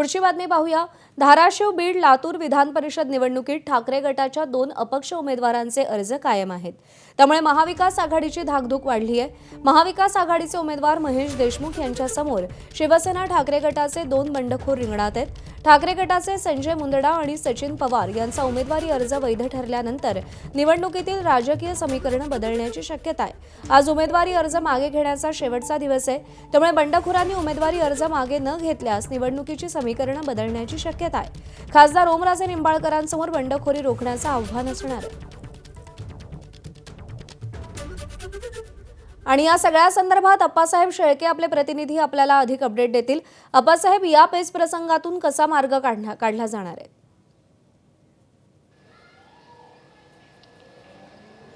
पुढची बातमी पाहूया। धाराशिव, बीड, लातूर विधान परिषद निवडणुकीत ठाकरे गटाच्या 2 अपक्ष उमेदवारांचे अर्ज कायम आहेत। त्यामुळे महाविकास आघाडीची धाकधूक वाढली आहे। महाविकास आघाडीचे उमेदवार महेश देशमुख यांच्या समोर शिवसेना ठाकरे गटाचे 2 बंडखोर रिंगणात आहेत। ठाकरे गटाचे संजय मुंदडा आणि सचिन पवार यांचा उमेदवारी अर्ज वैध ठरल्यानंतर निवडणुकीतील राजकीय समीकरण बदलण्याची शक्यता आहे। आज उमेदवारी अर्ज मागे घेण्याचा शेवटचा दिवस आहे। त्यामुळे बंडखोरांनी उमेदवारी अर्ज मागे न घेतल्यास निवडणुकीची समीकरण बदलण्याची शक्यता आहे। खासदार ओमराजे निंबाळकरांसमोर बंडखोरी रोखण्याचं आव्हान असणार आहे। आणि या सगळ्या संदर्भात अप्पासाहेब शेळके आपले प्रतिनिधी आपल्याला अधिक अपडेट देतील। अप्पासाहेब, या पेच प्रसंगातून कसा मार्ग काढला जाणार आहे?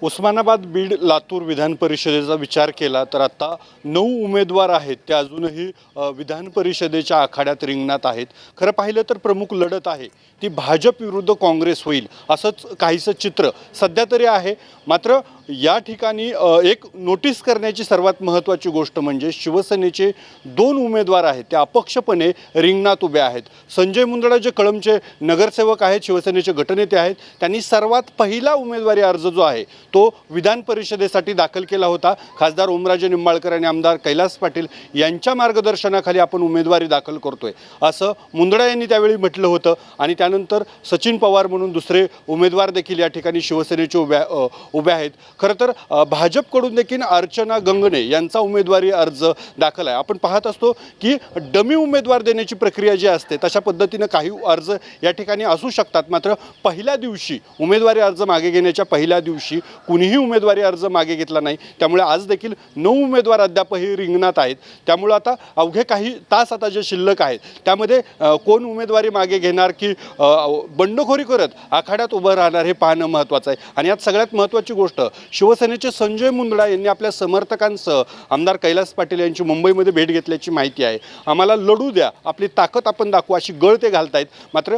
उस्मानाबाद, बीड, लातूर विधान परिषदेचा विचार केला तर आता 9 उमेदवार आहेत ते अजूनही विधान परिषदेच्या आखाड्यात रिंगणात आहेत। खरं पाहिलं तर प्रमुख लढत आहे ती भाजप विरुद्ध काँग्रेस होईल असंच काहीसं चित्र सध्या तरी आहे। मात्र या ठिकाणी एक नोटीस करण्याची सर्वात महत्त्वाची गोष्ट म्हणजे शिवसेनेचे 2 उमेदवार आहेत ते अपक्षपणे रिंगणात उभे आहेत। संजय मुंदडा जे कळंबचे नगरसेवक आहेत, शिवसेनेचे गटनेते आहेत, त्यांनी सर्वात पहिला उमेदवारी अर्ज जो आहे तो विधान परिषदेसाठी दाखल केला होता। खासदार ओमराजे निंबाळकर आणि आमदार कैलास पाटील यांच्या मार्गदर्शनाखाली आपण उमेदवारी दाखल करतोय असं मुंदडा यांनी त्यावेळी म्हटलं होतं। आणि त्यानंतर सचिन पवार म्हणून दुसरे उमेदवार देखील या ठिकाणी शिवसेनेचे उभे आहेत। खरं तर भाजपकडून देखील अर्चना गंगणे यांचा उमेदवारी अर्ज दाखल आहे। आपण पाहत असतो की डमी उमेदवार देण्याची प्रक्रिया जी असते तशा पद्धतीनं काही अर्ज या ठिकाणी असू शकतात। मात्र पहिल्या दिवशी उमेदवारी अर्ज मागे घेण्याच्या पहिल्या दिवशी कुणीही उमेदवारी अर्ज मागे घेतला नाही। त्यामुळे आज देखील 9 उमेदवार अद्यापही रिंगणात आहेत। त्यामुळे आता अवघे काही तास आता जे शिल्लक आहेत त्यामध्ये कोण उमेदवारी मागे घेणार की बंडखोरी करत आखाड्यात उभं राहणार हे पाहणं महत्त्वाचं आहे। आणि यात सगळ्यात महत्त्वाची गोष्ट शिवसेनेचे संजय मुंदडा यांनी आपल्या समर्थकांसह आमदार कैलास पाटील यांची मुंबईमध्ये भेट घेतल्याची माहिती आहे। आम्हाला लढू द्या, आपली ताकद आपण दाखवू अशी गळ ते घालतायत। मात्र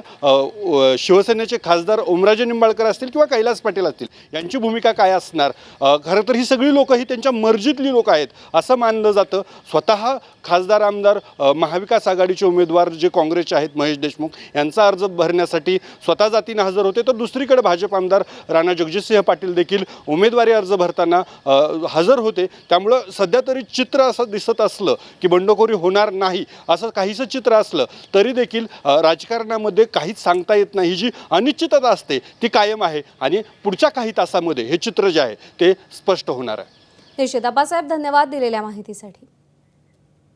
शिवसेनेचे खासदार ओमराजे निंबाळकर असतील किंवा कैलास पाटील असतील यांची भूमिका काय असणार? खरं तर ही सगळी लोक ही त्यांच्या मर्जीतली लोक आहेत असं मानलं जातं। स्वतः खासदार आमदार महाविकास आघाडीचे उमेदवार जे काँग्रेसचे आहेत महेश देशमुख यांचा अर्ज भरण्यासाठी स्वतः जातीने हजर होते, तर दुसरीकडे भाजप आमदार राणा जगजितसिंह पाटील देखील उमेदवारी अर्ज भरताना हजर होते। त्यामुळं सध्या तरी चित्र असं दिसत असलं की बंडखोरी होणार नाही असं काहीसं चित्र असलं तरी देखील राजकारणामध्ये काहीच सांगता येत नाही। जी अनिश्चितता असते ती कायम आहे आणि पुढच्या काही तासामध्ये हे चित्र जे आहे ते स्पष्ट होणार आहे। निश्चित। अप्पासाहेब, धन्यवाद दिलेल्या माहितीसाठी।